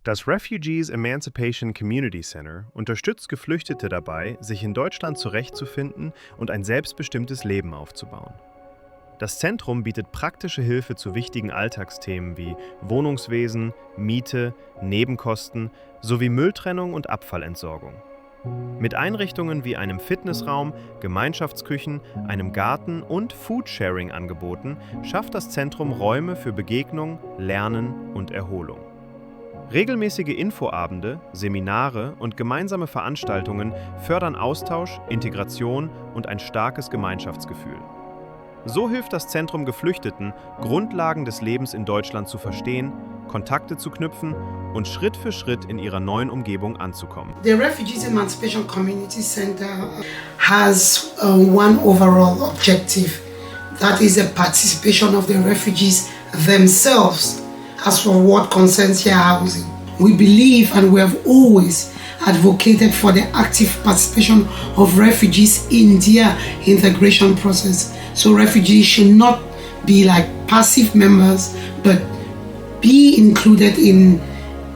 Das Refugees Emancipation Community Center unterstützt Geflüchtete dabei, sich in Deutschland zurechtzufinden und ein selbstbestimmtes Leben aufzubauen. Das Zentrum bietet praktische Hilfe zu wichtigen Alltagsthemen wie Wohnungswesen, Miete, Nebenkosten sowie Mülltrennung und Abfallentsorgung. Mit Einrichtungen wie einem Fitnessraum, Gemeinschaftsküchen, einem Garten und Foodsharing-Angeboten schafft das Zentrum Räume für Begegnung, Lernen und Erholung. Regelmäßige Infoabende, Seminare und gemeinsame Veranstaltungen fördern Austausch, Integration und ein starkes Gemeinschaftsgefühl. So hilft das Zentrum Geflüchteten, Grundlagen des Lebens in Deutschland zu verstehen, Kontakte zu knüpfen und Schritt für Schritt in ihrer neuen Umgebung anzukommen. The Refugees Emancipation Community Center has one overall objective. That is the participation of the refugees themselves as for what concerns their housing. We believe and we have always advocated for the active participation of refugees in their integration process. So refugees should not be like passive members, but be included in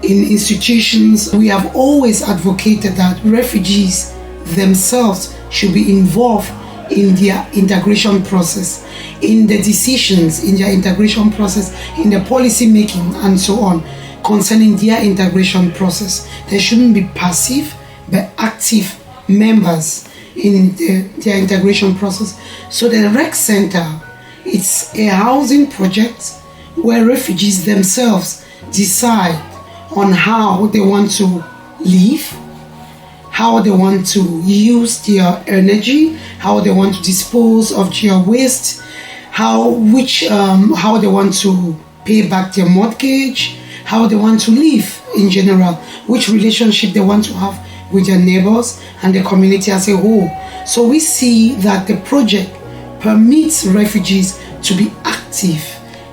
institutions. We have always advocated that refugees themselves should be involved in their integration process, in the decisions in their integration process, in the policy making and so on concerning their integration process. They shouldn't be passive but active members in their integration process. So the Rec Center, it's a housing project where refugees themselves decide on how they want to live, how they want to use their energy, how they want to dispose of their waste, how they want to pay back their mortgage, how they want to live in general, which relationship they want to have with their neighbors and the community as a whole. So we see that the project permits refugees to be active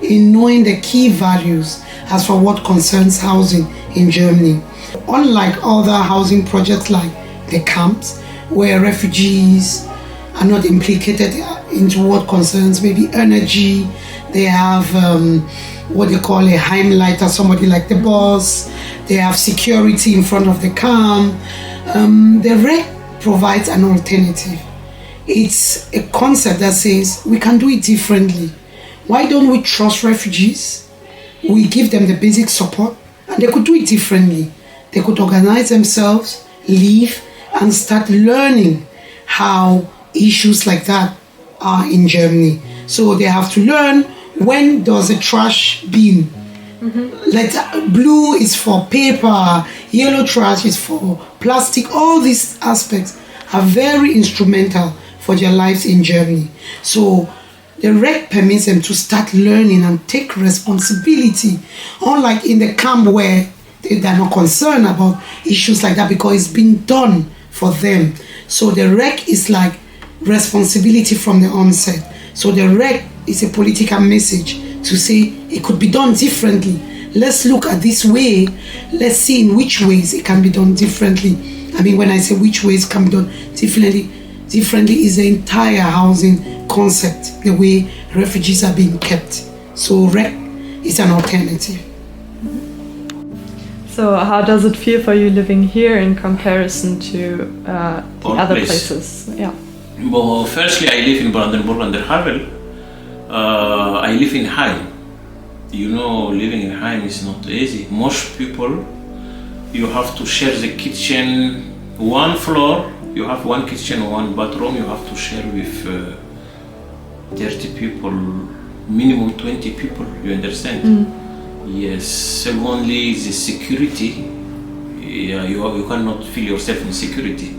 in knowing the key values as for what concerns housing in Germany. Unlike other housing projects like the camps, where refugees are not implicated into what concerns maybe energy, they have what they call a Heimleiter, somebody like the boss, they have security in front of the camp. The REC provides an alternative. It's a concept that says we can do it differently. Why don't we trust refugees? We give them the basic support and they could do it differently. They could organize themselves, live, and start learning how issues like that are in Germany. So they have to learn when does a trash bin. Like blue is for paper, yellow trash is for plastic. All these aspects are very instrumental for their lives in Germany. So the REC permits them to start learning and take responsibility, unlike in the camp where they're not concerned about issues like that because it's been done for them. So the REC is like responsibility from the onset. So the REC is a political message to say it could be done differently. Let's look at this way. Let's see in which ways it can be done differently. I mean, when I say which ways can be done differently is the entire housing concept, the way refugees are being kept. So REC is an alternative. So how does it feel for you living here in comparison to the other places? Yeah. Well, firstly, I live in Brandenburg an der Havel. I live in Heim. You know, living in Heim is not easy. Most people, you have to share the kitchen, one floor, you have one kitchen, one bathroom, you have to share with 30 people, minimum 20 people, you understand? Yes, secondly, the security, you cannot feel yourself in security.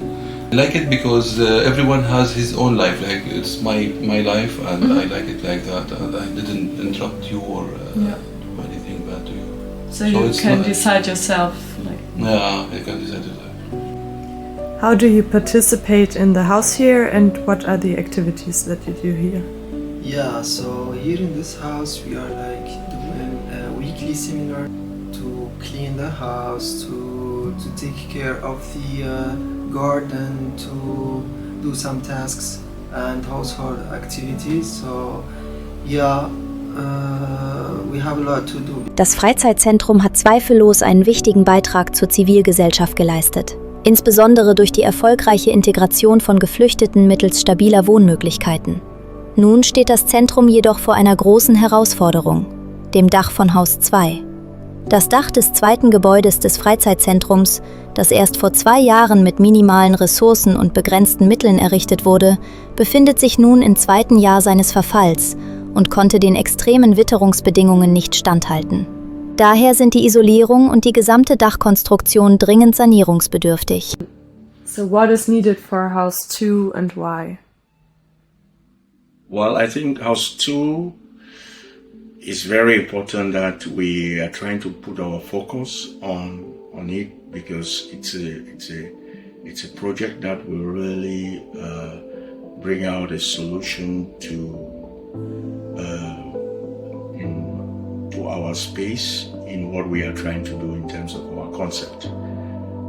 I like it because everyone has his own life, like it's my life and I like it like that, and I didn't interrupt you or do anything bad to you. So you can decide yourself? Yeah, you can decide yourself. How do you participate in the house here and what are the activities that you do here? Yeah, so here in this house we are like doing a weekly seminar to clean the house, to take care of the garden, to do some tasks and household activities. So yeah, we have a lot to do. Das Freizeitzentrum hat zweifellos einen wichtigen Beitrag zur Zivilgesellschaft geleistet. Insbesondere durch die erfolgreiche Integration von Geflüchteten mittels stabiler Wohnmöglichkeiten. Nun steht das Zentrum jedoch vor einer großen Herausforderung, dem Dach von Haus 2. Das Dach des zweiten Gebäudes des Freizeitzentrums, das erst vor 2 Jahren mit minimalen Ressourcen und begrenzten Mitteln errichtet wurde, befindet sich nun im 2. Jahr seines Verfalls und konnte den extremen Witterungsbedingungen nicht standhalten. Daher sind die Isolierung und die gesamte Dachkonstruktion dringend sanierungsbedürftig. So what is needed for House 2 and why? Well, I think House 2 is very important that we are trying to put our focus on it because it's a project that will really bring out a solution to our space in what we are trying to do in terms of our concept.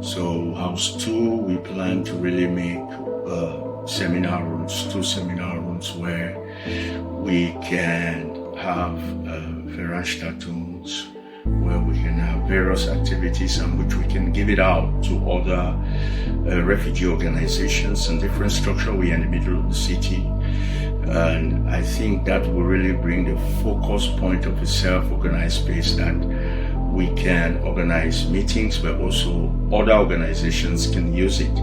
So House 2, we plan to really make seminar rooms, 2 seminar rooms where we can have Veranstaltungs, where we can have various activities and which we can give it out to other refugee organizations and different structure. We are in the middle of the city. And I think that will really bring the focus point of a self-organized space that we can organize meetings, but also other organizations can use it.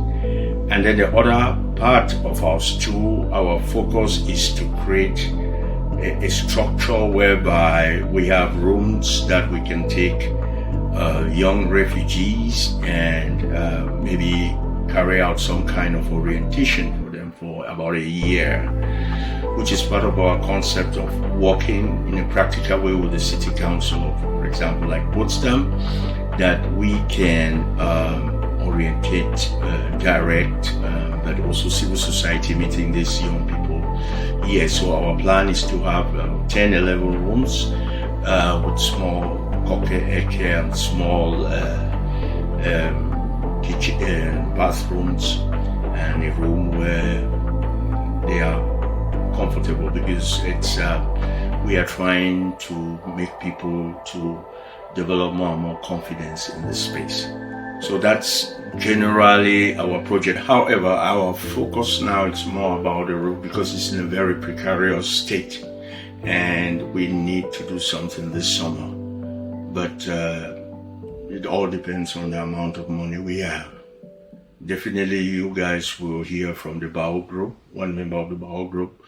And then the other part of House 2, our focus is to create a structure whereby we have rooms that we can take young refugees and maybe carry out some kind of orientation for them for about a year, which is part of our concept of working in a practical way with the city council, for example, like Potsdam, that we can orientate, direct, but also civil society meeting these young people. Yes, so our plan is to have 10, 11 rooms with small cocktail and small kitchen, bathrooms, and a room where they are comfortable because it's we are trying to make people to develop more and more confidence in this space. So that's generally our project. However, our focus now is more about the roof because it's in a very precarious state and we need to do something this summer. But it all depends on the amount of money we have. Definitely you guys will hear from the BAO group, one member of the BAO group,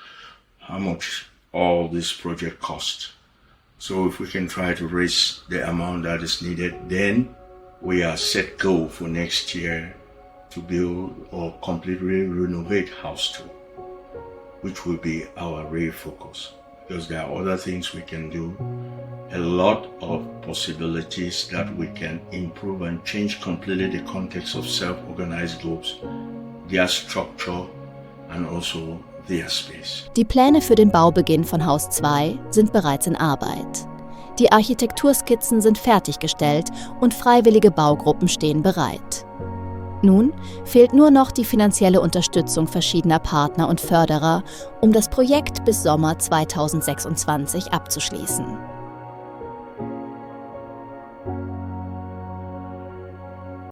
how much all this project costs. So if we can try to raise the amount that is needed, then we are set go for next year to build or completely renovate House 2, which will be our real focus. Because there are other things we can do, a lot of possibilities that we can improve and change completely the context of self-organized groups, their structure and also their space. Die Pläne für den Baubeginn von Haus 2 sind bereits in Arbeit. Die Architekturskizzen sind fertiggestellt und freiwillige Baugruppen stehen bereit. Nun fehlt nur noch die finanzielle Unterstützung verschiedener Partner und Förderer, um das Projekt bis Sommer 2026 abzuschließen.